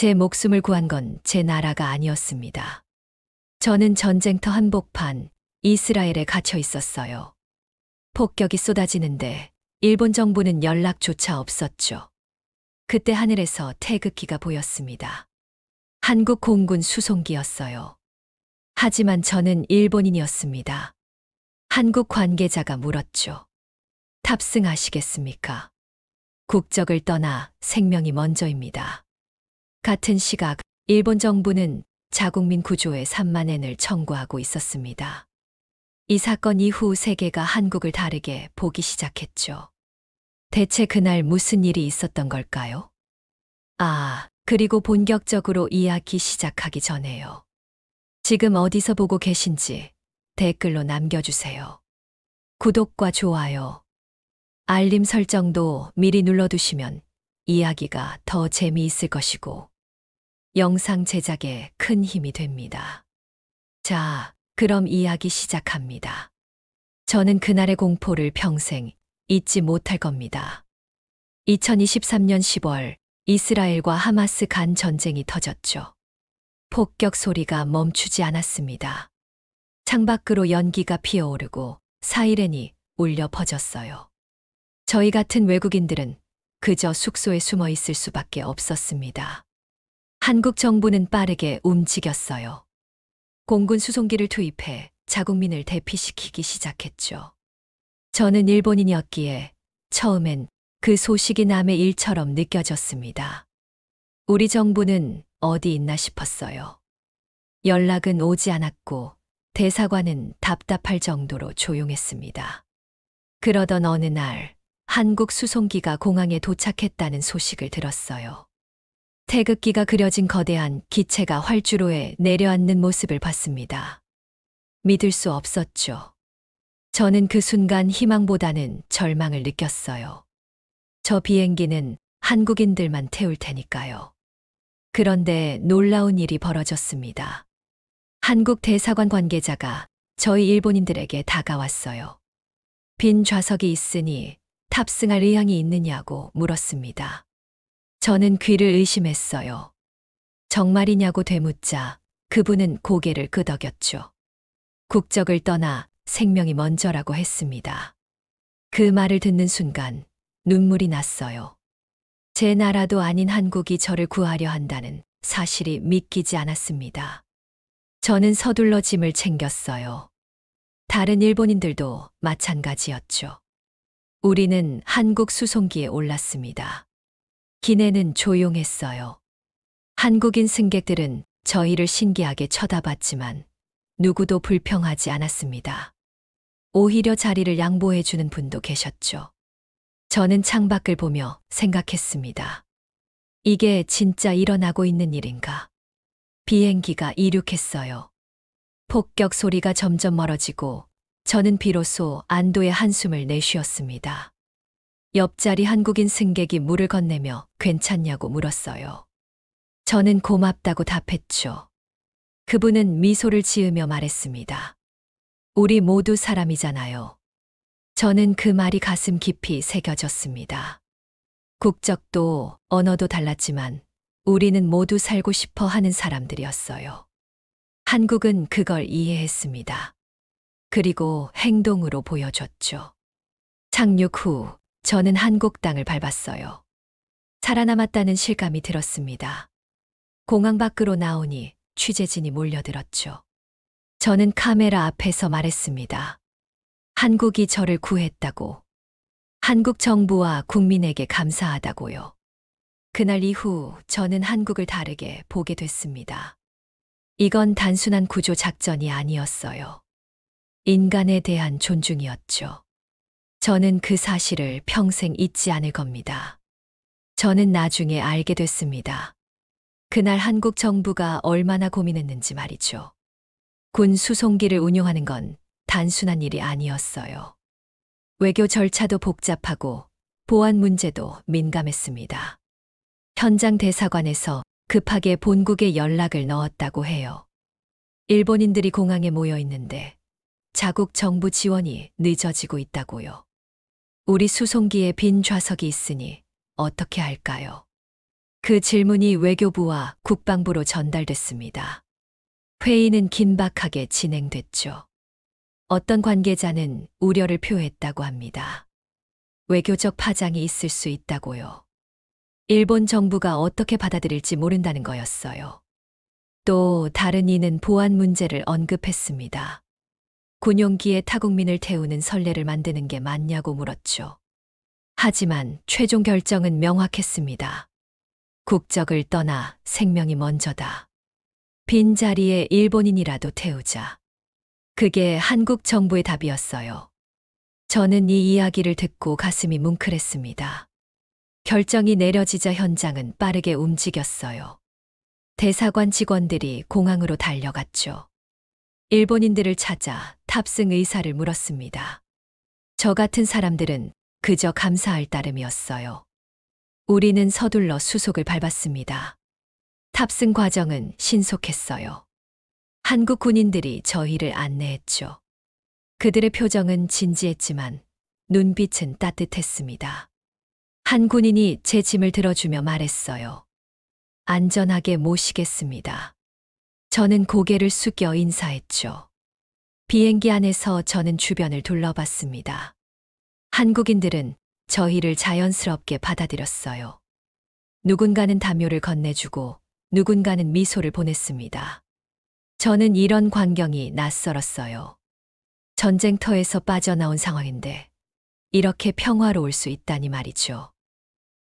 제 목숨을 구한 건 제 나라가 아니었습니다. 저는 전쟁터 한복판 이스라엘에 갇혀 있었어요. 폭격이 쏟아지는데 일본 정부는 연락조차 없었죠. 그때 하늘에서 태극기가 보였습니다. 한국 공군 수송기였어요. 하지만 저는 일본인이었습니다. 한국 관계자가 물었죠. 탑승하시겠습니까? 국적을 떠나 생명이 먼저입니다. 같은 시각 일본 정부는 자국민 구조에 3만 엔을 청구하고 있었습니다. 이 사건 이후 세계가 한국을 다르게 보기 시작했죠. 대체 그날 무슨 일이 있었던 걸까요? 그리고 본격적으로 이야기 시작하기 전에요. 지금 어디서 보고 계신지 댓글로 남겨주세요. 구독과 좋아요, 알림 설정도 미리 눌러두시면 이야기가 더 재미있을 것이고 영상 제작에 큰 힘이 됩니다. 자, 그럼 이야기 시작합니다. 저는 그날의 공포를 평생 잊지 못할 겁니다. 2023년 10월 이스라엘과 하마스 간 전쟁이 터졌죠. 폭격 소리가 멈추지 않았습니다. 창밖으로 연기가 피어오르고 사이렌이 울려 퍼졌어요. 저희 같은 외국인들은 그저 숙소에 숨어 있을 수밖에 없었습니다. 한국 정부는 빠르게 움직였어요. 공군 수송기를 투입해 자국민을 대피시키기 시작했죠. 저는 일본인이었기에 처음엔 그 소식이 남의 일처럼 느껴졌습니다. 우리 정부는 어디 있나 싶었어요. 연락은 오지 않았고 대사관은 답답할 정도로 조용했습니다. 그러던 어느 날 한국 수송기가 공항에 도착했다는 소식을 들었어요. 태극기가 그려진 거대한 기체가 활주로에 내려앉는 모습을 봤습니다. 믿을 수 없었죠. 저는 그 순간 희망보다는 절망을 느꼈어요. 저 비행기는 한국인들만 태울 테니까요. 그런데 놀라운 일이 벌어졌습니다. 한국 대사관 관계자가 저희 일본인들에게 다가왔어요. 빈 좌석이 있으니 탑승할 의향이 있느냐고 물었습니다. 저는 귀를 의심했어요. 정말이냐고 되묻자 그분은 고개를 끄덕였죠. 국적을 떠나 생명이 먼저라고 했습니다. 그 말을 듣는 순간 눈물이 났어요. 제 나라도 아닌 한국이 저를 구하려 한다는 사실이 믿기지 않았습니다. 저는 서둘러 짐을 챙겼어요. 다른 일본인들도 마찬가지였죠. 우리는 한국 수송기에 올랐습니다. 기내는 조용했어요. 한국인 승객들은 저희를 신기하게 쳐다봤지만 누구도 불평하지 않았습니다. 오히려 자리를 양보해주는 분도 계셨죠. 저는 창밖을 보며 생각했습니다. 이게 진짜 일어나고 있는 일인가? 비행기가 이륙했어요. 폭격 소리가 점점 멀어지고 저는 비로소 안도의 한숨을 내쉬었습니다. 옆자리 한국인 승객이 물을 건네며 괜찮냐고 물었어요. 저는 고맙다고 답했죠. 그분은 미소를 지으며 말했습니다. 우리 모두 사람이잖아요. 저는 그 말이 가슴 깊이 새겨졌습니다. 국적도 언어도 달랐지만 우리는 모두 살고 싶어 하는 사람들이었어요. 한국은 그걸 이해했습니다. 그리고 행동으로 보여줬죠. 착륙 후 저는 한국 땅을 밟았어요. 살아남았다는 실감이 들었습니다. 공항 밖으로 나오니 취재진이 몰려들었죠. 저는 카메라 앞에서 말했습니다. 한국이 저를 구했다고. 한국 정부와 국민에게 감사하다고요. 그날 이후 저는 한국을 다르게 보게 됐습니다. 이건 단순한 구조 작전이 아니었어요. 인간에 대한 존중이었죠. 저는 그 사실을 평생 잊지 않을 겁니다. 저는 나중에 알게 됐습니다. 그날 한국 정부가 얼마나 고민했는지 말이죠. 군 수송기를 운용하는 건 단순한 일이 아니었어요. 외교 절차도 복잡하고 보안 문제도 민감했습니다. 현장 대사관에서 급하게 본국에 연락을 넣었다고 해요. 일본인들이 공항에 모여 있는데 자국 정부 지원이 늦어지고 있다고요. 우리 수송기에 빈 좌석이 있으니 어떻게 할까요? 그 질문이 외교부와 국방부로 전달됐습니다. 회의는 긴박하게 진행됐죠. 어떤 관계자는 우려를 표했다고 합니다. 외교적 파장이 있을 수 있다고요. 일본 정부가 어떻게 받아들일지 모른다는 거였어요. 또 다른 이는 보안 문제를 언급했습니다. 군용기에 타국민을 태우는 선례를 만드는 게 맞냐고 물었죠. 하지만 최종 결정은 명확했습니다. 국적을 떠나 생명이 먼저다. 빈자리에 일본인이라도 태우자. 그게 한국 정부의 답이었어요. 저는 이 이야기를 듣고 가슴이 뭉클했습니다. 결정이 내려지자 현장은 빠르게 움직였어요. 대사관 직원들이 공항으로 달려갔죠. 일본인들을 찾아 탑승 의사를 물었습니다. 저 같은 사람들은 그저 감사할 따름이었어요. 우리는 서둘러 수속을 밟았습니다. 탑승 과정은 신속했어요. 한국 군인들이 저희를 안내했죠. 그들의 표정은 진지했지만 눈빛은 따뜻했습니다. 한 군인이 제 짐을 들어주며 말했어요. 안전하게 모시겠습니다. 저는 고개를 숙여 인사했죠. 비행기 안에서 저는 주변을 둘러봤습니다. 한국인들은 저희를 자연스럽게 받아들였어요. 누군가는 담요를 건네주고 누군가는 미소를 보냈습니다. 저는 이런 광경이 낯설었어요. 전쟁터에서 빠져나온 상황인데 이렇게 평화로울 수 있다니 말이죠.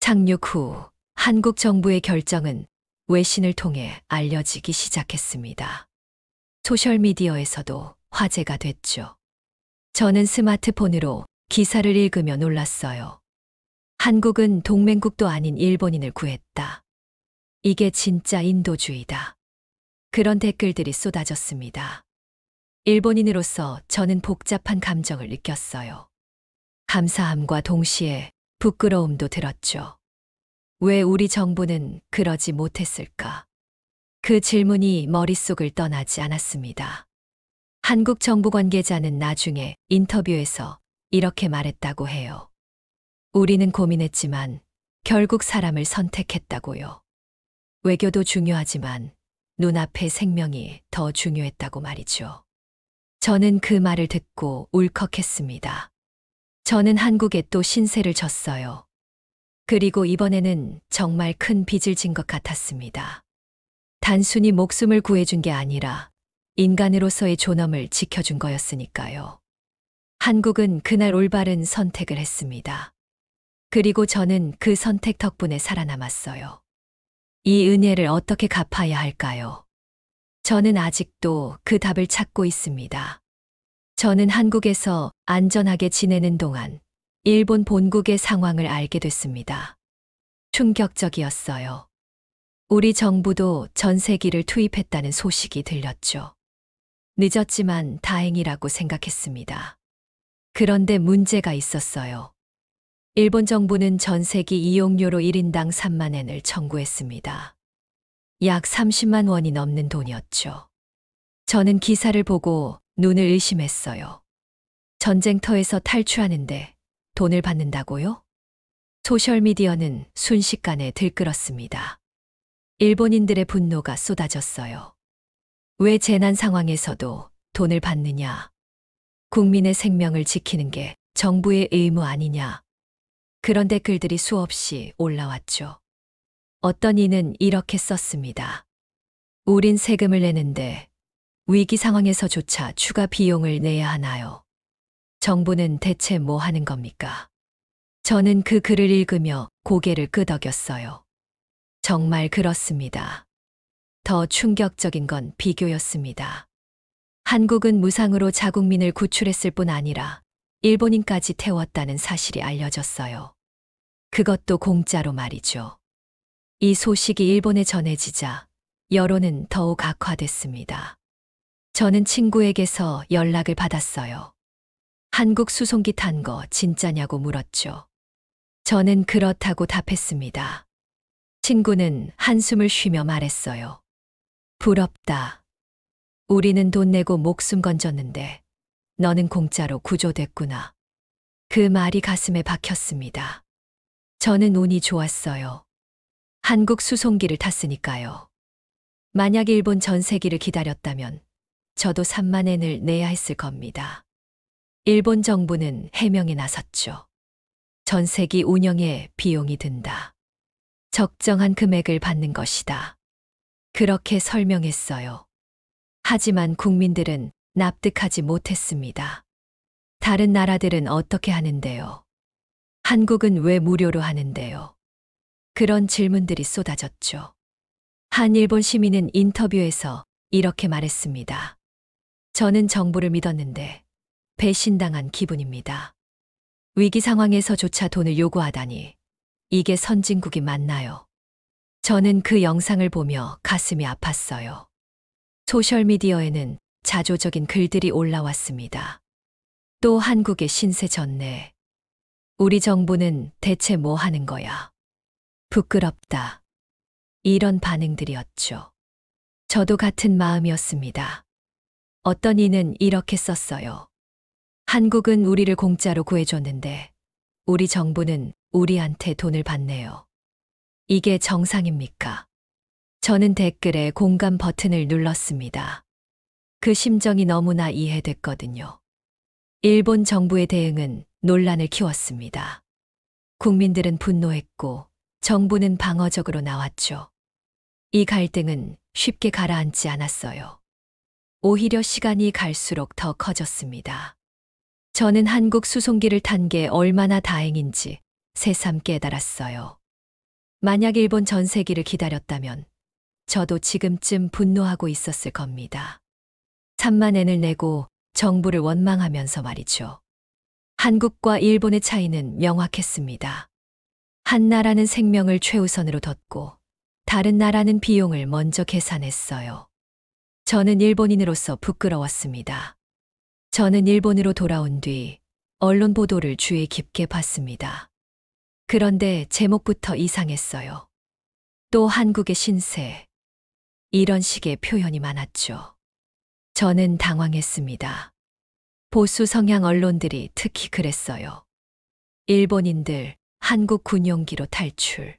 착륙 후 한국 정부의 결정은 외신을 통해 알려지기 시작했습니다. 소셜미디어에서도 화제가 됐죠. 저는 스마트폰으로 기사를 읽으며 놀랐어요. 한국은 동맹국도 아닌 일본인을 구했다. 이게 진짜 인도주의다. 그런 댓글들이 쏟아졌습니다. 일본인으로서 저는 복잡한 감정을 느꼈어요. 감사함과 동시에 부끄러움도 들었죠. 왜 우리 정부는 그러지 못했을까? 그 질문이 머릿속을 떠나지 않았습니다. 한국 정부 관계자는 나중에 인터뷰에서 이렇게 말했다고 해요. 우리는 고민했지만 결국 사람을 선택했다고요. 외교도 중요하지만 눈앞의 생명이 더 중요했다고 말이죠. 저는 그 말을 듣고 울컥했습니다. 저는 한국에 또 신세를 졌어요. 그리고 이번에는 정말 큰 빚을 진 것 같았습니다. 단순히 목숨을 구해준 게 아니라 인간으로서의 존엄을 지켜준 거였으니까요. 한국은 그날 올바른 선택을 했습니다. 그리고 저는 그 선택 덕분에 살아남았어요. 이 은혜를 어떻게 갚아야 할까요? 저는 아직도 그 답을 찾고 있습니다. 저는 한국에서 안전하게 지내는 동안 일본 본국의 상황을 알게 됐습니다. 충격적이었어요. 우리 정부도 전세기를 투입했다는 소식이 들렸죠. 늦었지만 다행이라고 생각했습니다. 그런데 문제가 있었어요. 일본 정부는 전세기 이용료로 1인당 3만 엔을 청구했습니다. 약 30만 원이 넘는 돈이었죠. 저는 기사를 보고 눈을 의심했어요. 전쟁터에서 탈출하는데 돈을 받는다고요? 소셜미디어는 순식간에 들끓었습니다. 일본인들의 분노가 쏟아졌어요. 왜 재난 상황에서도 돈을 받느냐? 국민의 생명을 지키는 게 정부의 의무 아니냐? 그런 댓글들이 수없이 올라왔죠. 어떤 이는 이렇게 썼습니다. 우린 세금을 내는데 위기 상황에서조차 추가 비용을 내야 하나요? 정부는 대체 뭐 하는 겁니까? 저는 그 글을 읽으며 고개를 끄덕였어요. 정말 그렇습니다. 더 충격적인 건 비교였습니다. 한국은 무상으로 자국민을 구출했을 뿐 아니라 일본인까지 태웠다는 사실이 알려졌어요. 그것도 공짜로 말이죠. 이 소식이 일본에 전해지자 여론은 더욱 악화됐습니다. 저는 친구에게서 연락을 받았어요. 한국 수송기 탄 거 진짜냐고 물었죠. 저는 그렇다고 답했습니다. 친구는 한숨을 쉬며 말했어요. 부럽다. 우리는 돈 내고 목숨 건졌는데 너는 공짜로 구조됐구나. 그 말이 가슴에 박혔습니다. 저는 운이 좋았어요. 한국 수송기를 탔으니까요. 만약 일본 전세기를 기다렸다면 저도 3만 엔을 내야 했을 겁니다. 일본 정부는 해명에 나섰죠. 전세기 운영에 비용이 든다. 적정한 금액을 받는 것이다. 그렇게 설명했어요. 하지만 국민들은 납득하지 못했습니다. 다른 나라들은 어떻게 하는데요? 한국은 왜 무료로 하는데요? 그런 질문들이 쏟아졌죠. 한 일본 시민은 인터뷰에서 이렇게 말했습니다. 저는 정부를 믿었는데 배신당한 기분입니다. 위기 상황에서조차 돈을 요구하다니 이게 선진국이 맞나요? 저는 그 영상을 보며 가슴이 아팠어요. 소셜미디어에는 자조적인 글들이 올라왔습니다. 또 한국의 신세 졌네. 우리 정부는 대체 뭐 하는 거야? 부끄럽다. 이런 반응들이었죠. 저도 같은 마음이었습니다. 어떤 이는 이렇게 썼어요. 한국은 우리를 공짜로 구해줬는데 우리 정부는 우리한테 돈을 받네요. 이게 정상입니까? 저는 댓글에 공감 버튼을 눌렀습니다. 그 심정이 너무나 이해됐거든요. 일본 정부의 대응은 논란을 키웠습니다. 국민들은 분노했고 정부는 방어적으로 나왔죠. 이 갈등은 쉽게 가라앉지 않았어요. 오히려 시간이 갈수록 더 커졌습니다. 저는 한국 수송기를 탄 게 얼마나 다행인지 새삼 깨달았어요. 만약 일본 전세기를 기다렸다면 저도 지금쯤 분노하고 있었을 겁니다. 3만 엔을 내고 정부를 원망하면서 말이죠. 한국과 일본의 차이는 명확했습니다. 한 나라는 생명을 최우선으로 뒀고 다른 나라는 비용을 먼저 계산했어요. 저는 일본인으로서 부끄러웠습니다. 저는 일본으로 돌아온 뒤 언론 보도를 주의 깊게 봤습니다. 그런데 제목부터 이상했어요. 또 한국의 신세. 이런 식의 표현이 많았죠. 저는 당황했습니다. 보수 성향 언론들이 특히 그랬어요. 일본인들 한국 군용기로 탈출.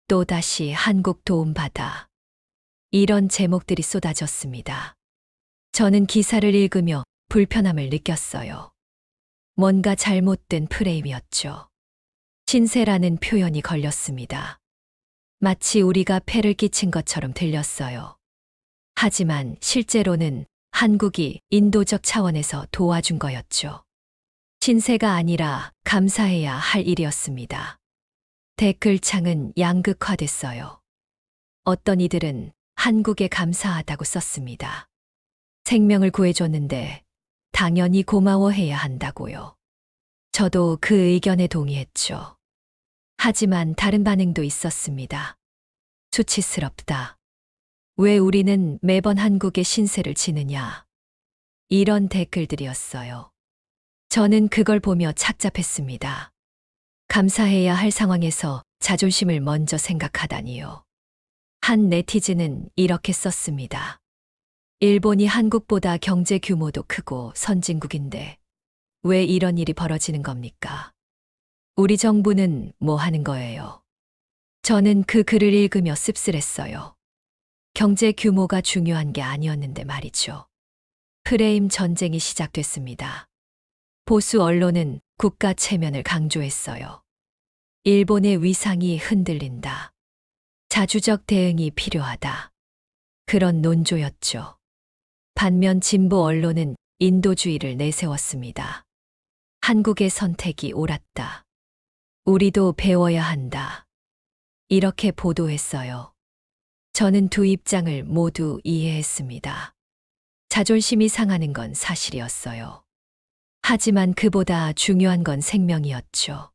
또다시 한국 도움받아. 이런 제목들이 쏟아졌습니다. 저는 기사를 읽으며 불편함을 느꼈어요. 뭔가 잘못된 프레임이었죠. 신세라는 표현이 걸렸습니다. 마치 우리가 폐를 끼친 것처럼 들렸어요. 하지만 실제로는 한국이 인도적 차원에서 도와준 거였죠. 신세가 아니라 감사해야 할 일이었습니다. 댓글창은 양극화됐어요. 어떤 이들은 한국에 감사하다고 썼습니다. 생명을 구해줬는데 당연히 고마워해야 한다고요. 저도 그 의견에 동의했죠. 하지만 다른 반응도 있었습니다. 수치스럽다. 왜 우리는 매번 한국의 신세를 지느냐? 이런 댓글들이었어요. 저는 그걸 보며 착잡했습니다. 감사해야 할 상황에서 자존심을 먼저 생각하다니요. 한 네티즌은 이렇게 썼습니다. 일본이 한국보다 경제 규모도 크고 선진국인데 왜 이런 일이 벌어지는 겁니까? 우리 정부는 뭐 하는 거예요? 저는 그 글을 읽으며 씁쓸했어요. 경제 규모가 중요한 게 아니었는데 말이죠. 프레임 전쟁이 시작됐습니다. 보수 언론은 국가 체면을 강조했어요. 일본의 위상이 흔들린다. 자주적 대응이 필요하다. 그런 논조였죠. 반면 진보 언론은 인도주의를 내세웠습니다. 한국의 선택이 옳았다. 우리도 배워야 한다. 이렇게 보도했어요. 저는 두 입장을 모두 이해했습니다. 자존심이 상하는 건 사실이었어요. 하지만 그보다 중요한 건 생명이었죠.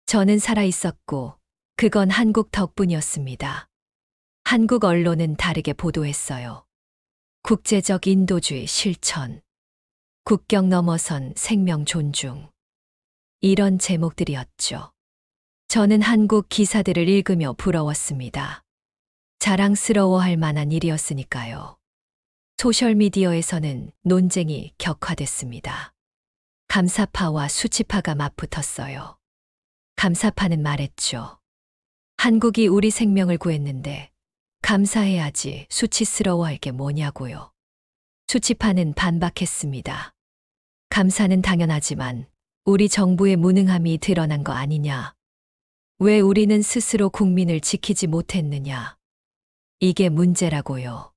저는 살아 있었고 그건 한국 덕분이었습니다. 한국 언론은 다르게 보도했어요. 국제적 인도주의 실천, 국경 넘어선 생명 존중. 이런 제목들이었죠. 저는 한국 기사들을 읽으며 부러웠습니다. 자랑스러워할 만한 일이었으니까요. 소셜미디어에서는 논쟁이 격화됐습니다. 감사파와 수치파가 맞붙었어요. 감사파는 말했죠. 한국이 우리 생명을 구했는데 감사해야지 수치스러워할 게 뭐냐고요. 수치파는 반박했습니다. 감사는 당연하지만 우리 정부의 무능함이 드러난 거 아니냐. 왜 우리는 스스로 국민을 지키지 못했느냐. 이게 문제라고요.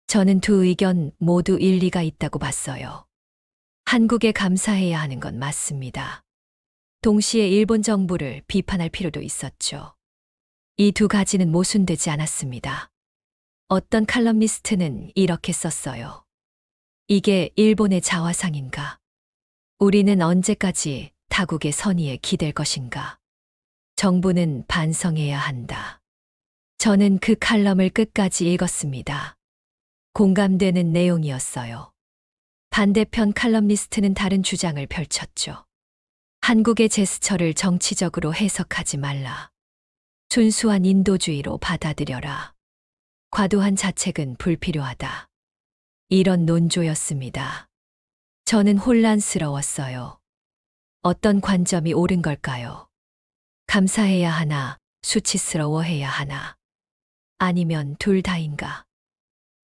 저는 두 의견 모두 일리가 있다고 봤어요. 한국에 감사해야 하는 건 맞습니다. 동시에 일본 정부를 비판할 필요도 있었죠. 이 두 가지는 모순되지 않았습니다. 어떤 칼럼니스트는 이렇게 썼어요. 이게 일본의 자화상인가? 우리는 언제까지 타국의 선의에 기댈 것인가? 정부는 반성해야 한다. 저는 그 칼럼을 끝까지 읽었습니다. 공감되는 내용이었어요. 반대편 칼럼니스트는 다른 주장을 펼쳤죠. 한국의 제스처를 정치적으로 해석하지 말라. 순수한 인도주의로 받아들여라. 과도한 자책은 불필요하다. 이런 논조였습니다. 저는 혼란스러웠어요. 어떤 관점이 옳은 걸까요? 감사해야 하나, 수치스러워해야 하나? 아니면 둘 다인가?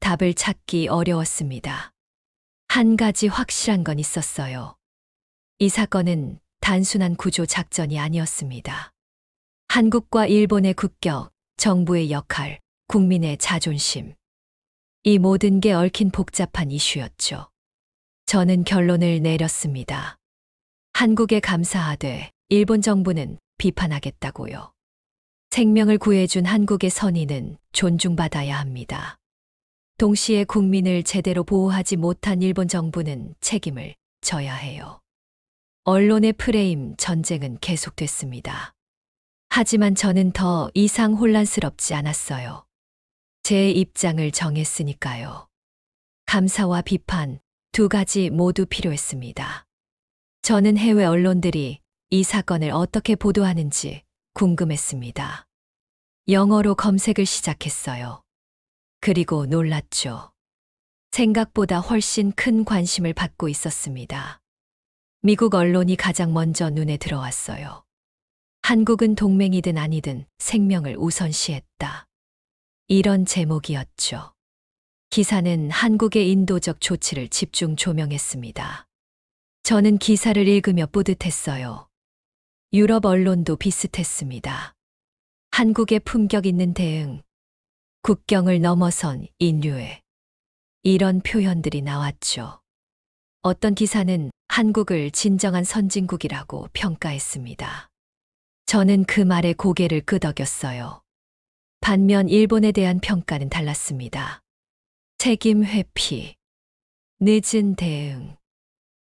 답을 찾기 어려웠습니다. 한 가지 확실한 건 있었어요. 이 사건은 단순한 구조 작전이 아니었습니다. 한국과 일본의 국격, 정부의 역할, 국민의 자존심. 이 모든 게 얽힌 복잡한 이슈였죠. 저는 결론을 내렸습니다. 한국에 감사하되 일본 정부는 비판하겠다고요. 생명을 구해준 한국의 선의는 존중받아야 합니다. 동시에 국민을 제대로 보호하지 못한 일본 정부는 책임을 져야 해요. 언론의 프레임 전쟁은 계속됐습니다. 하지만 저는 더 이상 혼란스럽지 않았어요. 제 입장을 정했으니까요. 감사와 비판 두 가지 모두 필요했습니다. 저는 해외 언론들이 이 사건을 어떻게 보도하는지 궁금했습니다. 영어로 검색을 시작했어요. 그리고 놀랐죠. 생각보다 훨씬 큰 관심을 받고 있었습니다. 미국 언론이 가장 먼저 눈에 들어왔어요. 한국은 동맹이든 아니든 생명을 우선시했다. 이런 제목이었죠. 기사는 한국의 인도적 조치를 집중 조명했습니다. 저는 기사를 읽으며 뿌듯했어요. 유럽 언론도 비슷했습니다. 한국의 품격 있는 대응, 국경을 넘어선 인류애. 이런 표현들이 나왔죠. 어떤 기사는 한국을 진정한 선진국이라고 평가했습니다. 저는 그 말에 고개를 끄덕였어요. 반면 일본에 대한 평가는 달랐습니다. 책임 회피, 늦은 대응,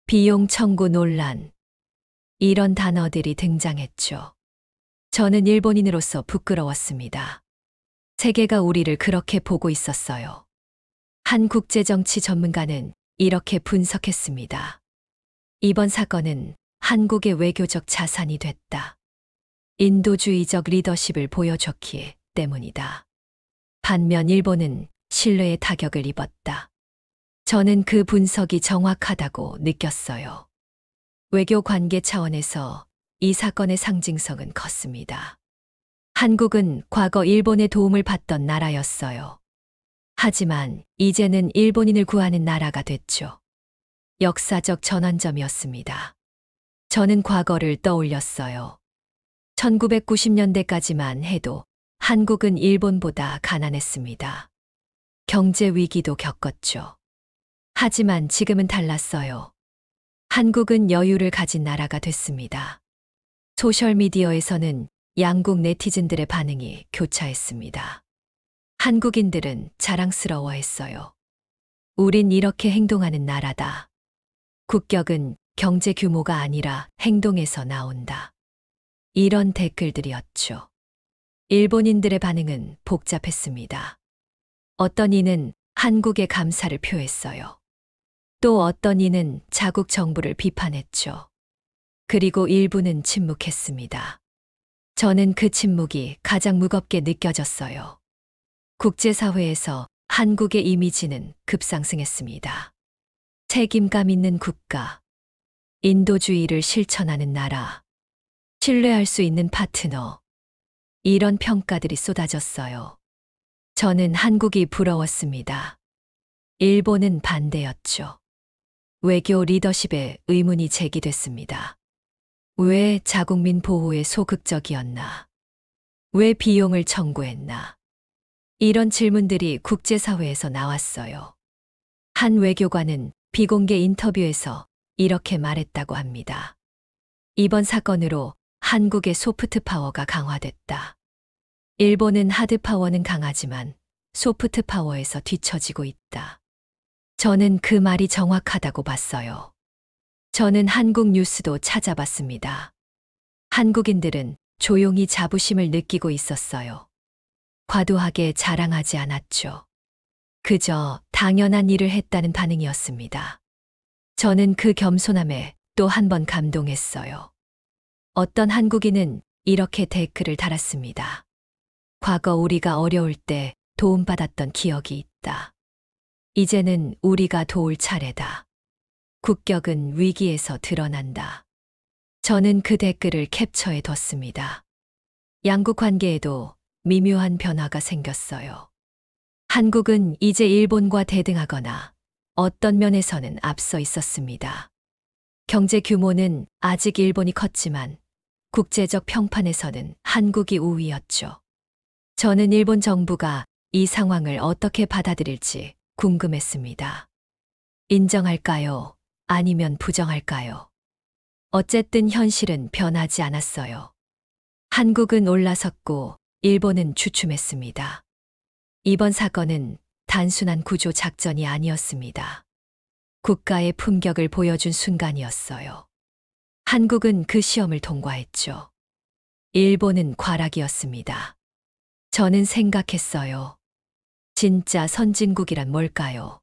비용 청구 논란, 이런 단어들이 등장했죠. 저는 일본인으로서 부끄러웠습니다. 세계가 우리를 그렇게 보고 있었어요. 한 국제정치 전문가는 이렇게 분석했습니다. 이번 사건은 한국의 외교적 자산이 됐다. 인도주의적 리더십을 보여줬기 때문이다. 반면 일본은 신뢰의 타격을 입었다. 저는 그 분석이 정확하다고 느꼈어요. 외교 관계 차원에서 이 사건의 상징성은 컸습니다. 한국은 과거 일본의 도움을 받던 나라였어요. 하지만 이제는 일본인을 구하는 나라가 됐죠. 역사적 전환점이었습니다. 저는 과거를 떠올렸어요. 1990년대까지만 해도 한국은 일본보다 가난했습니다. 경제 위기도 겪었죠. 하지만 지금은 달랐어요. 한국은 여유를 가진 나라가 됐습니다. 소셜미디어에서는 양국 네티즌들의 반응이 교차했습니다. 한국인들은 자랑스러워했어요. 우린 이렇게 행동하는 나라다. 국격은 경제 규모가 아니라 행동에서 나온다. 이런 댓글들이었죠. 일본인들의 반응은 복잡했습니다. 어떤 이는 한국에 감사를 표했어요. 또 어떤 이는 자국 정부를 비판했죠. 그리고 일부는 침묵했습니다. 저는 그 침묵이 가장 무겁게 느껴졌어요. 국제사회에서 한국의 이미지는 급상승했습니다. 책임감 있는 국가, 인도주의를 실천하는 나라, 신뢰할 수 있는 파트너. 이런 평가들이 쏟아졌어요. 저는 한국이 부러웠습니다. 일본은 반대였죠. 외교 리더십에 의문이 제기됐습니다. 왜 자국민 보호에 소극적이었나? 왜 비용을 청구했나? 이런 질문들이 국제사회에서 나왔어요. 한 외교관은 비공개 인터뷰에서 이렇게 말했다고 합니다. 이번 사건으로 한국의 소프트 파워가 강화됐다. 일본은 하드 파워는 강하지만 소프트 파워에서 뒤처지고 있다. 저는 그 말이 정확하다고 봤어요. 저는 한국 뉴스도 찾아봤습니다. 한국인들은 조용히 자부심을 느끼고 있었어요. 과도하게 자랑하지 않았죠. 그저 당연한 일을 했다는 반응이었습니다. 저는 그 겸손함에 또 한 번 감동했어요. 어떤 한국인은 이렇게 댓글을 달았습니다. 과거 우리가 어려울 때 도움받았던 기억이 있다. 이제는 우리가 도울 차례다. 국격은 위기에서 드러난다. 저는 그 댓글을 캡처해 뒀습니다. 양국 관계에도 미묘한 변화가 생겼어요. 한국은 이제 일본과 대등하거나 어떤 면에서는 앞서 있었습니다. 경제 규모는 아직 일본이 컸지만 국제적 평판에서는 한국이 우위였죠. 저는 일본 정부가 이 상황을 어떻게 받아들일지 궁금했습니다. 인정할까요? 아니면 부정할까요? 어쨌든 현실은 변하지 않았어요. 한국은 올라섰고 일본은 주춤했습니다. 이번 사건은 단순한 구조 작전이 아니었습니다. 국가의 품격을 보여준 순간이었어요. 한국은 그 시험을 통과했죠. 일본은 과락이었습니다. 저는 생각했어요. 진짜 선진국이란 뭘까요?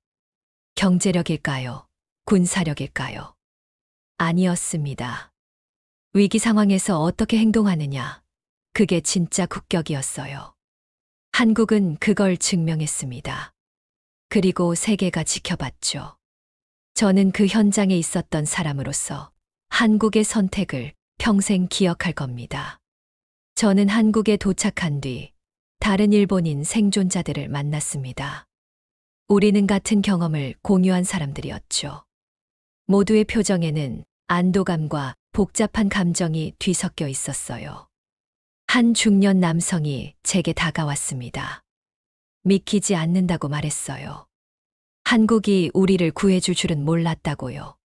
경제력일까요? 군사력일까요? 아니었습니다. 위기 상황에서 어떻게 행동하느냐, 그게 진짜 국격이었어요. 한국은 그걸 증명했습니다. 그리고 세계가 지켜봤죠. 저는 그 현장에 있었던 사람으로서 한국의 선택을 평생 기억할 겁니다. 저는 한국에 도착한 뒤 다른 일본인 생존자들을 만났습니다. 우리는 같은 경험을 공유한 사람들이었죠. 모두의 표정에는 안도감과 복잡한 감정이 뒤섞여 있었어요. 한 중년 남성이 제게 다가왔습니다. 믿기지 않는다고 말했어요. 한국이 우리를 구해줄 줄은 몰랐다고요.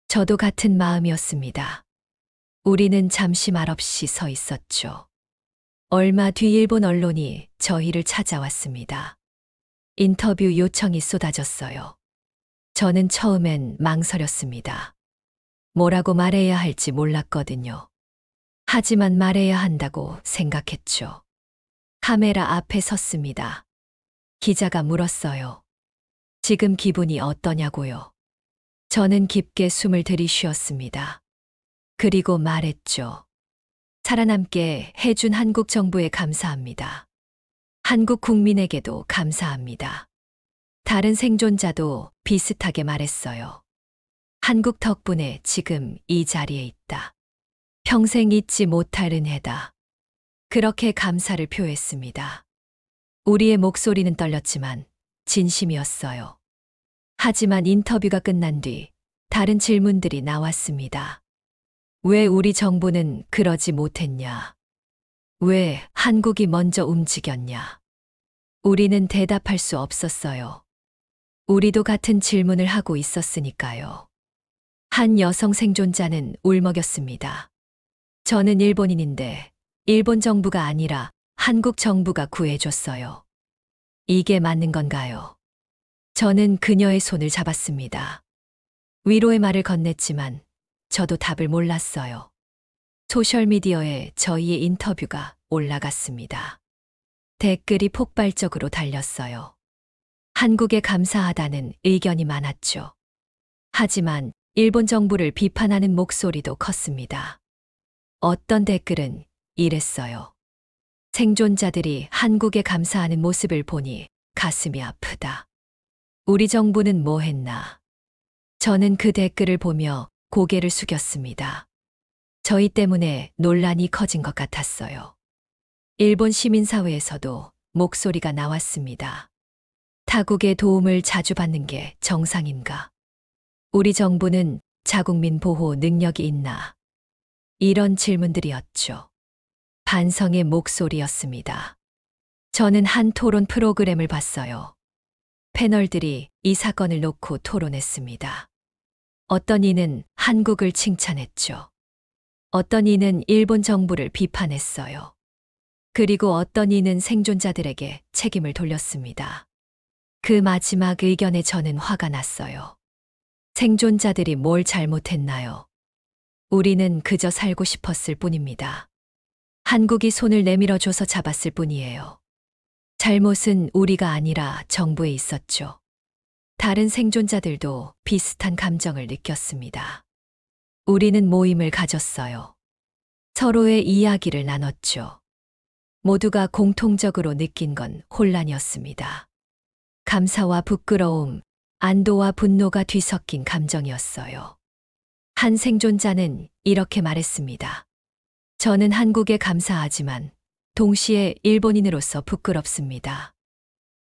저도 같은 마음이었습니다. 우리는 잠시 말없이 서 있었죠. 얼마 뒤 일본 언론이 저희를 찾아왔습니다. 인터뷰 요청이 쏟아졌어요. 저는 처음엔 망설였습니다. 뭐라고 말해야 할지 몰랐거든요. 하지만 말해야 한다고 생각했죠. 카메라 앞에 섰습니다. 기자가 물었어요. 지금 기분이 어떠냐고요? 저는 깊게 숨을 들이쉬었습니다. 그리고 말했죠. 살아남게 해준 한국 정부에 감사합니다. 한국 국민에게도 감사합니다. 다른 생존자도 비슷하게 말했어요. 한국 덕분에 지금 이 자리에 있다. 평생 잊지 못할 은혜다. 그렇게 감사를 표했습니다. 우리의 목소리는 떨렸지만 진심이었어요. 하지만 인터뷰가 끝난 뒤 다른 질문들이 나왔습니다. 왜 우리 정부는 그러지 못했냐? 왜 한국이 먼저 움직였냐? 우리는 대답할 수 없었어요. 우리도 같은 질문을 하고 있었으니까요. 한 여성 생존자는 울먹였습니다. 저는 일본인인데 일본 정부가 아니라 한국 정부가 구해줬어요. 이게 맞는 건가요? 저는 그녀의 손을 잡았습니다. 위로의 말을 건넸지만 저도 답을 몰랐어요. 소셜미디어에 저희의 인터뷰가 올라갔습니다. 댓글이 폭발적으로 달렸어요. 한국에 감사하다는 의견이 많았죠. 하지만 일본 정부를 비판하는 목소리도 컸습니다. 어떤 댓글은 이랬어요. 생존자들이 한국에 감사하는 모습을 보니 가슴이 아프다. 우리 정부는 뭐 했나? 저는 그 댓글을 보며 고개를 숙였습니다. 저희 때문에 논란이 커진 것 같았어요. 일본 시민사회에서도 목소리가 나왔습니다. 타국의 도움을 자주 받는 게 정상인가? 우리 정부는 자국민 보호 능력이 있나? 이런 질문들이었죠. 반성의 목소리였습니다. 저는 한 토론 프로그램을 봤어요. 패널들이 이 사건을 놓고 토론했습니다. 어떤 이는 한국을 칭찬했죠. 어떤 이는 일본 정부를 비판했어요. 그리고 어떤 이는 생존자들에게 책임을 돌렸습니다. 그 마지막 의견에 저는 화가 났어요. 생존자들이 뭘 잘못했나요? 우리는 그저 살고 싶었을 뿐입니다. 한국이 손을 내밀어줘서 잡았을 뿐이에요. 잘못은 우리가 아니라 정부에 있었죠. 다른 생존자들도 비슷한 감정을 느꼈습니다. 우리는 모임을 가졌어요. 서로의 이야기를 나눴죠. 모두가 공통적으로 느낀 건 혼란이었습니다. 감사와 부끄러움, 안도와 분노가 뒤섞인 감정이었어요. 한 생존자는 이렇게 말했습니다. 저는 한국에 감사하지만 동시에 일본인으로서 부끄럽습니다.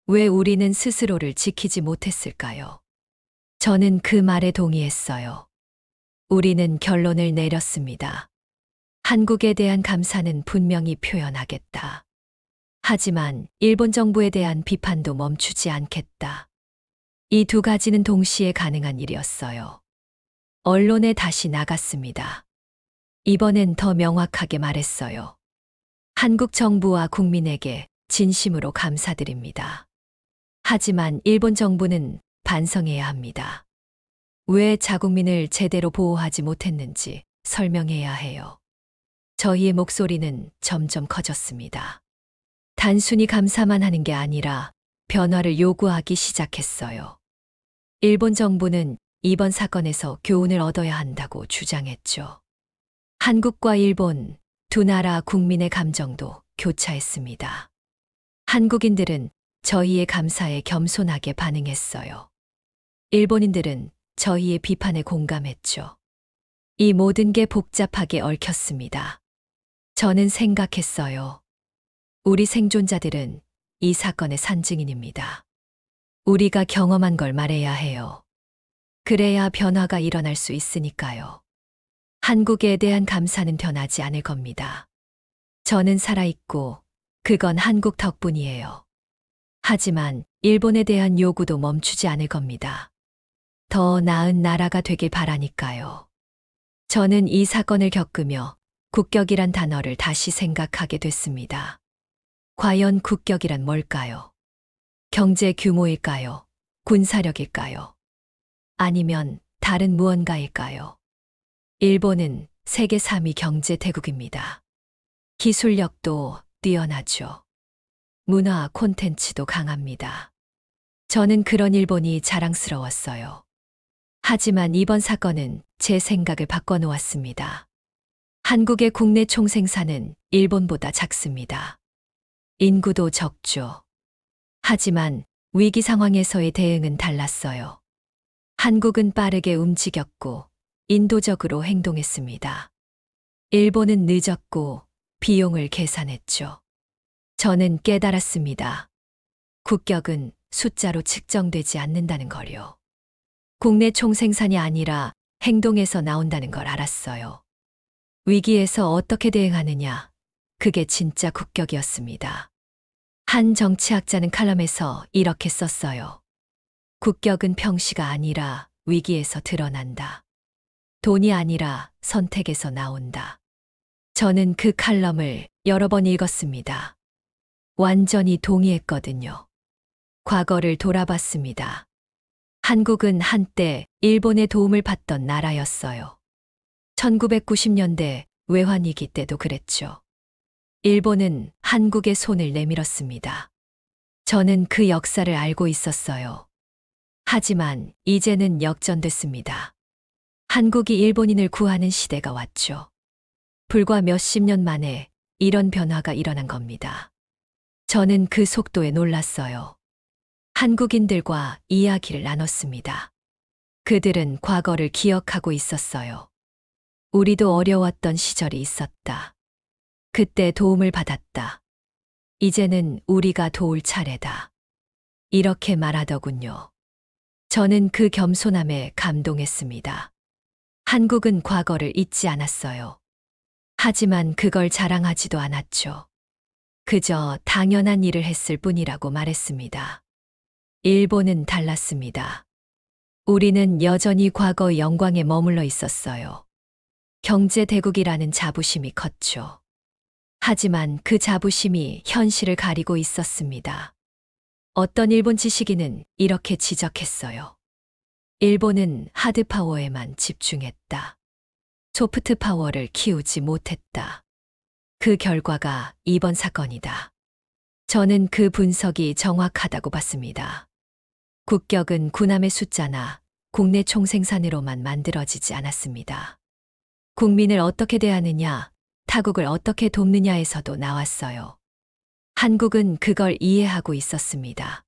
왜 우리는 스스로를 지키지 못했을까요? 저는 그 말에 동의했어요. 우리는 결론을 내렸습니다. 한국에 대한 감사는 분명히 표현하겠다. 하지만 일본 정부에 대한 비판도 멈추지 않겠다. 이 두 가지는 동시에 가능한 일이었어요. 언론에 다시 나갔습니다. 이번엔 더 명확하게 말했어요. 한국 정부와 국민에게 진심으로 감사드립니다. 하지만 일본 정부는 반성해야 합니다. 왜 자국민을 제대로 보호하지 못했는지 설명해야 해요. 저희의 목소리는 점점 커졌습니다. 단순히 감사만 하는 게 아니라 변화를 요구하기 시작했어요. 일본 정부는 이번 사건에서 교훈을 얻어야 한다고 주장했죠. 한국과 일본 두 나라 국민의 감정도 교차했습니다. 한국인들은 저희의 감사에 겸손하게 반응했어요. 일본인들은 저희의 비판에 공감했죠. 이 모든 게 복잡하게 얽혔습니다. 저는 생각했어요. 우리 생존자들은 이 사건의 산증인입니다. 우리가 경험한 걸 말해야 해요. 그래야 변화가 일어날 수 있으니까요. 한국에 대한 감사는 변하지 않을 겁니다. 저는 살아있고 그건 한국 덕분이에요. 하지만 일본에 대한 요구도 멈추지 않을 겁니다. 더 나은 나라가 되길 바라니까요. 저는 이 사건을 겪으며 국격이란 단어를 다시 생각하게 됐습니다. 과연 국격이란 뭘까요? 경제 규모일까요? 군사력일까요? 아니면 다른 무언가일까요? 일본은 세계 3위 경제 대국입니다. 기술력도 뛰어나죠. 문화 콘텐츠도 강합니다. 저는 그런 일본이 자랑스러웠어요. 하지만 이번 사건은 제 생각을 바꿔놓았습니다. 한국의 국내 총생산은 일본보다 작습니다. 인구도 적죠. 하지만 위기 상황에서의 대응은 달랐어요. 한국은 빠르게 움직였고 인도적으로 행동했습니다. 일본은 늦었고 비용을 계산했죠. 저는 깨달았습니다. 국격은 숫자로 측정되지 않는다는 걸요. 국내 총생산이 아니라 행동에서 나온다는 걸 알았어요. 위기에서 어떻게 대응하느냐, 그게 진짜 국격이었습니다. 한 정치학자는 칼럼에서 이렇게 썼어요. 국격은 평시가 아니라 위기에서 드러난다. 돈이 아니라 선택에서 나온다. 저는 그 칼럼을 여러 번 읽었습니다. 완전히 동의했거든요. 과거를 돌아봤습니다. 한국은 한때 일본의 도움을 받던 나라였어요. 1990년대 외환위기 때도 그랬죠. 일본은 한국의 손을 내밀었습니다. 저는 그 역사를 알고 있었어요. 하지만 이제는 역전됐습니다. 한국이 일본인을 구하는 시대가 왔죠. 불과 몇십 년 만에 이런 변화가 일어난 겁니다. 저는 그 속도에 놀랐어요. 한국인들과 이야기를 나눴습니다. 그들은 과거를 기억하고 있었어요. 우리도 어려웠던 시절이 있었다. 그때 도움을 받았다. 이제는 우리가 도울 차례다. 이렇게 말하더군요. 저는 그 겸손함에 감동했습니다. 한국은 과거를 잊지 않았어요. 하지만 그걸 자랑하지도 않았죠. 그저 당연한 일을 했을 뿐이라고 말했습니다. 일본은 달랐습니다. 우리는 여전히 과거의 영광에 머물러 있었어요. 경제 대국이라는 자부심이 컸죠. 하지만 그 자부심이 현실을 가리고 있었습니다. 어떤 일본 지식인은 이렇게 지적했어요. 일본은 하드파워에만 집중했다. 소프트 파워를 키우지 못했다. 그 결과가 이번 사건이다. 저는 그 분석이 정확하다고 봤습니다. 국격은 군함의 숫자나 국내 총생산으로만 만들어지지 않았습니다. 국민을 어떻게 대하느냐, 타국을 어떻게 돕느냐에서도 나왔어요. 한국은 그걸 이해하고 있었습니다.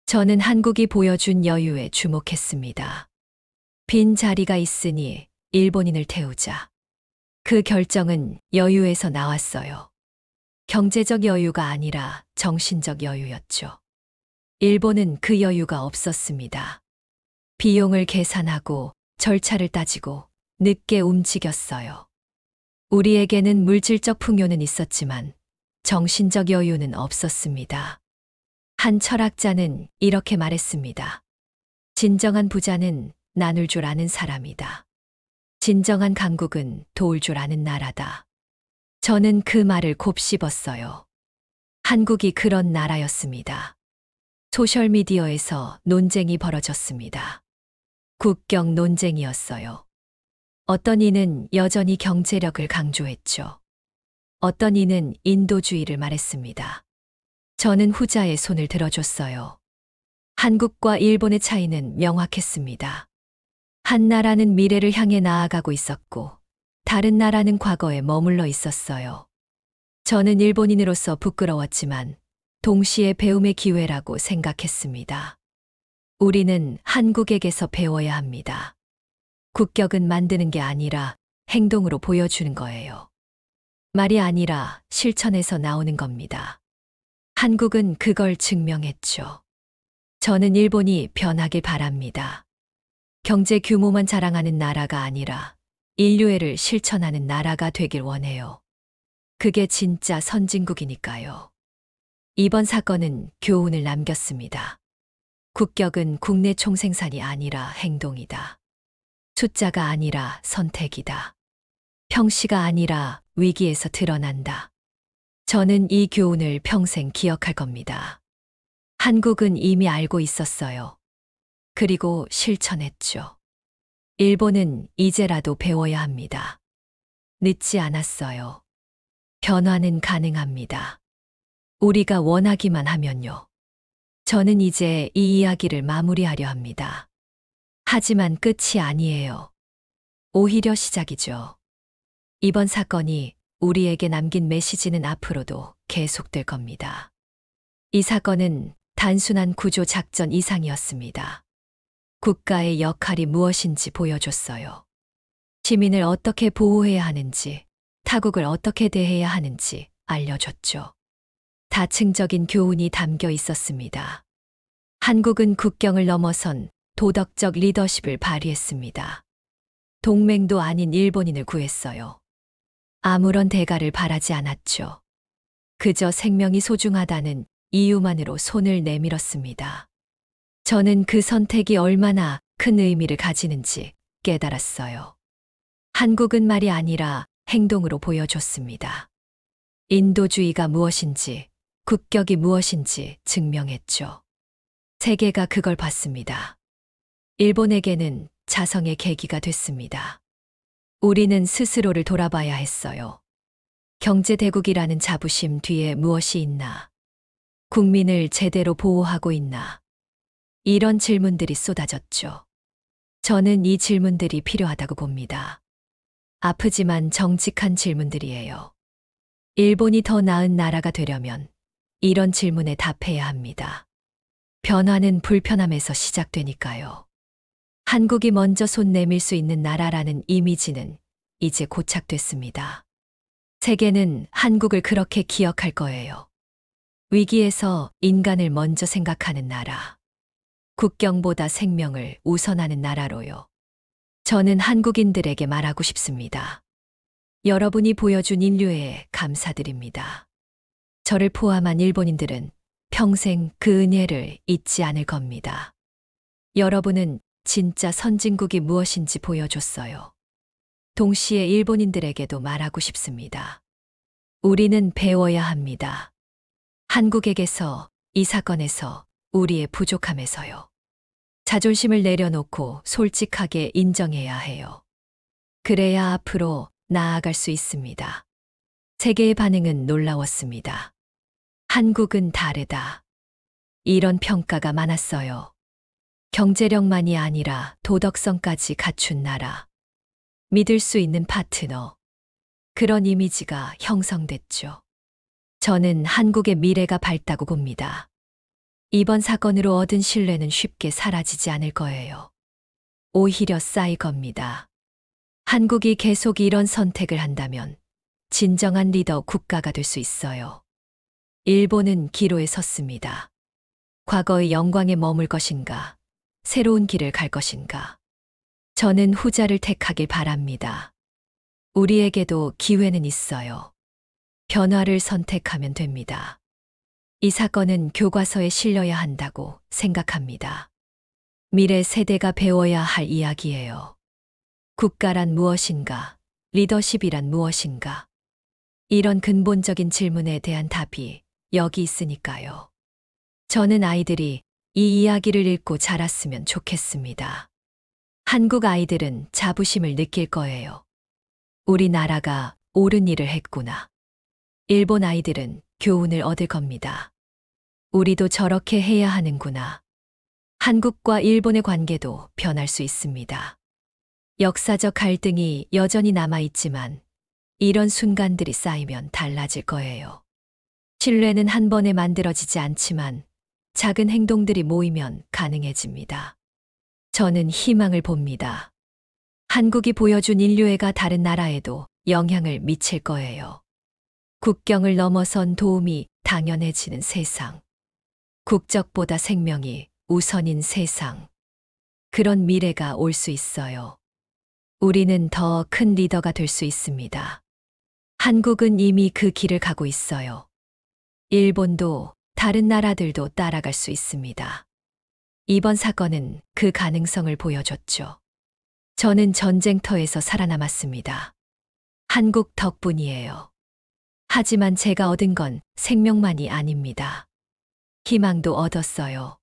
저는 한국이 보여준 여유에 주목했습니다. 빈 자리가 있으니 일본인을 태우자. 그 결정은 여유에서 나왔어요. 경제적 여유가 아니라 정신적 여유였죠. 일본은 그 여유가 없었습니다. 비용을 계산하고 절차를 따지고 늦게 움직였어요. 우리에게는 물질적 풍요는 있었지만 정신적 여유는 없었습니다. 한 철학자는 이렇게 말했습니다. 진정한 부자는 나눌 줄 아는 사람이다. 진정한 강국은 도울 줄 아는 나라다. 저는 그 말을 곱씹었어요. 한국이 그런 나라였습니다. 소셜미디어에서 논쟁이 벌어졌습니다. 국격 논쟁이었어요. 어떤 이는 여전히 경제력을 강조했죠. 어떤 이는 인도주의를 말했습니다. 저는 후자의 손을 들어줬어요. 한국과 일본의 차이는 명확했습니다. 한 나라는 미래를 향해 나아가고 있었고, 다른 나라는 과거에 머물러 있었어요. 저는 일본인으로서 부끄러웠지만, 동시에 배움의 기회라고 생각했습니다. 우리는 한국에게서 배워야 합니다. 국격은 만드는 게 아니라 행동으로 보여주는 거예요. 말이 아니라 실천에서 나오는 겁니다. 한국은 그걸 증명했죠. 저는 일본이 변하길 바랍니다. 경제 규모만 자랑하는 나라가 아니라 인류애를 실천하는 나라가 되길 원해요. 그게 진짜 선진국이니까요. 이번 사건은 교훈을 남겼습니다. 국격은 국내 총생산이 아니라 행동이다. 숫자가 아니라 선택이다. 평시가 아니라 위기에서 드러난다. 저는 이 교훈을 평생 기억할 겁니다. 한국은 이미 알고 있었어요. 그리고 실천했죠. 일본은 이제라도 배워야 합니다. 늦지 않았어요. 변화는 가능합니다. 우리가 원하기만 하면요. 저는 이제 이 이야기를 마무리하려 합니다. 하지만 끝이 아니에요. 오히려 시작이죠. 이번 사건이 우리에게 남긴 메시지는 앞으로도 계속될 겁니다. 이 사건은 단순한 구조 작전 이상이었습니다. 국가의 역할이 무엇인지 보여줬어요. 시민을 어떻게 보호해야 하는지, 타국을 어떻게 대해야 하는지 알려줬죠. 다층적인 교훈이 담겨 있었습니다. 한국은 국경을 넘어선 도덕적 리더십을 발휘했습니다. 동맹도 아닌 일본인을 구했어요. 아무런 대가를 바라지 않았죠. 그저 생명이 소중하다는 이유만으로 손을 내밀었습니다. 저는 그 선택이 얼마나 큰 의미를 가지는지 깨달았어요. 한국은 말이 아니라 행동으로 보여줬습니다. 인도주의가 무엇인지, 국격이 무엇인지 증명했죠. 세계가 그걸 봤습니다. 일본에게는 자성의 계기가 됐습니다. 우리는 스스로를 돌아봐야 했어요. 경제대국이라는 자부심 뒤에 무엇이 있나? 국민을 제대로 보호하고 있나? 이런 질문들이 쏟아졌죠. 저는 이 질문들이 필요하다고 봅니다. 아프지만 정직한 질문들이에요. 일본이 더 나은 나라가 되려면 이런 질문에 답해야 합니다. 변화는 불편함에서 시작되니까요. 한국이 먼저 손 내밀 수 있는 나라라는 이미지는 이제 고착됐습니다. 세계는 한국을 그렇게 기억할 거예요. 위기에서 인간을 먼저 생각하는 나라. 국경보다 생명을 우선하는 나라로요. 저는 한국인들에게 말하고 싶습니다. 여러분이 보여준 인류에 감사드립니다. 저를 포함한 일본인들은 평생 그 은혜를 잊지 않을 겁니다. 여러분은 진짜 선진국이 무엇인지 보여줬어요. 동시에 일본인들에게도 말하고 싶습니다. 우리는 배워야 합니다. 한국에게서, 이 사건에서, 우리의 부족함에서요. 자존심을 내려놓고 솔직하게 인정해야 해요. 그래야 앞으로 나아갈 수 있습니다. 세계의 반응은 놀라웠습니다. 한국은 다르다. 이런 평가가 많았어요. 경제력만이 아니라 도덕성까지 갖춘 나라. 믿을 수 있는 파트너. 그런 이미지가 형성됐죠. 저는 한국의 미래가 밝다고 봅니다. 이번 사건으로 얻은 신뢰는 쉽게 사라지지 않을 거예요. 오히려 쌓일 겁니다. 한국이 계속 이런 선택을 한다면 진정한 리더 국가가 될 수 있어요. 일본은 기로에 섰습니다. 과거의 영광에 머물 것인가, 새로운 길을 갈 것인가. 저는 후자를 택하길 바랍니다. 우리에게도 기회는 있어요. 변화를 선택하면 됩니다. 이 사건은 교과서에 실려야 한다고 생각합니다. 미래 세대가 배워야 할 이야기예요. 국가란 무엇인가? 리더십이란 무엇인가? 이런 근본적인 질문에 대한 답이 여기 있으니까요. 저는 아이들이 이 이야기를 읽고 자랐으면 좋겠습니다. 한국 아이들은 자부심을 느낄 거예요. 우리나라가 옳은 일을 했구나. 일본 아이들은 교훈을 얻을 겁니다. 우리도 저렇게 해야 하는구나. 한국과 일본의 관계도 변할 수 있습니다. 역사적 갈등이 여전히 남아있지만 이런 순간들이 쌓이면 달라질 거예요. 신뢰는 한 번에 만들어지지 않지만 작은 행동들이 모이면 가능해집니다. 저는 희망을 봅니다. 한국이 보여준 인류애가 다른 나라에도 영향을 미칠 거예요. 국경을 넘어선 도움이 당연해지는 세상. 국적보다 생명이 우선인 세상. 그런 미래가 올 수 있어요. 우리는 더 큰 리더가 될 수 있습니다. 한국은 이미 그 길을 가고 있어요. 일본도 다른 나라들도 따라갈 수 있습니다. 이번 사건은 그 가능성을 보여줬죠. 저는 전쟁터에서 살아남았습니다. 한국 덕분이에요. 하지만 제가 얻은 건 생명만이 아닙니다. 희망도 얻었어요.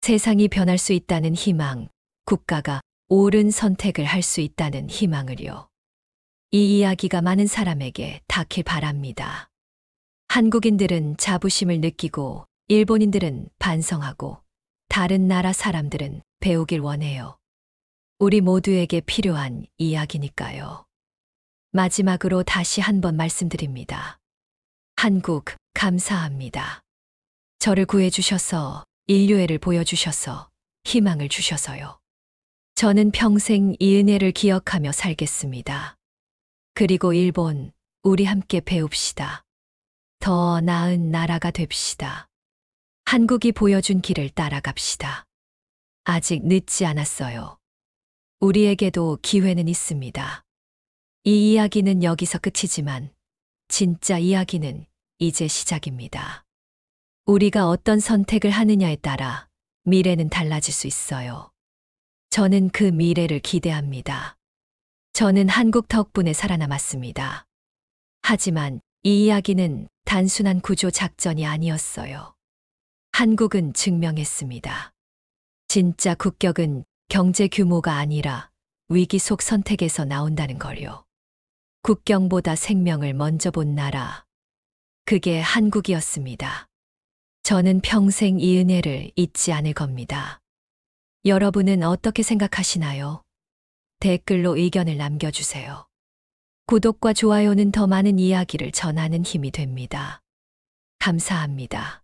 세상이 변할 수 있다는 희망, 국가가 옳은 선택을 할 수 있다는 희망을요. 이 이야기가 많은 사람에게 닿길 바랍니다. 한국인들은 자부심을 느끼고 일본인들은 반성하고 다른 나라 사람들은 배우길 원해요. 우리 모두에게 필요한 이야기니까요. 마지막으로 다시 한번 말씀드립니다. 한국, 감사합니다. 저를 구해주셔서, 인류애를 보여주셔서, 희망을 주셔서요. 저는 평생 이 은혜를 기억하며 살겠습니다. 그리고 일본, 우리 함께 배웁시다. 더 나은 나라가 됩시다. 한국이 보여준 길을 따라갑시다. 아직 늦지 않았어요. 우리에게도 기회는 있습니다. 이 이야기는 여기서 끝이지만 진짜 이야기는 이제 시작입니다. 우리가 어떤 선택을 하느냐에 따라 미래는 달라질 수 있어요. 저는 그 미래를 기대합니다. 저는 한국 덕분에 살아남았습니다. 하지만 이 이야기는 단순한 구조 작전이 아니었어요. 한국은 증명했습니다. 진짜 국격은 경제 규모가 아니라 위기 속 선택에서 나온다는 걸요. 국경보다 생명을 먼저 본 나라. 그게 한국이었습니다. 저는 평생 이 은혜를 잊지 않을 겁니다. 여러분은 어떻게 생각하시나요? 댓글로 의견을 남겨주세요. 구독과 좋아요는 더 많은 이야기를 전하는 힘이 됩니다. 감사합니다.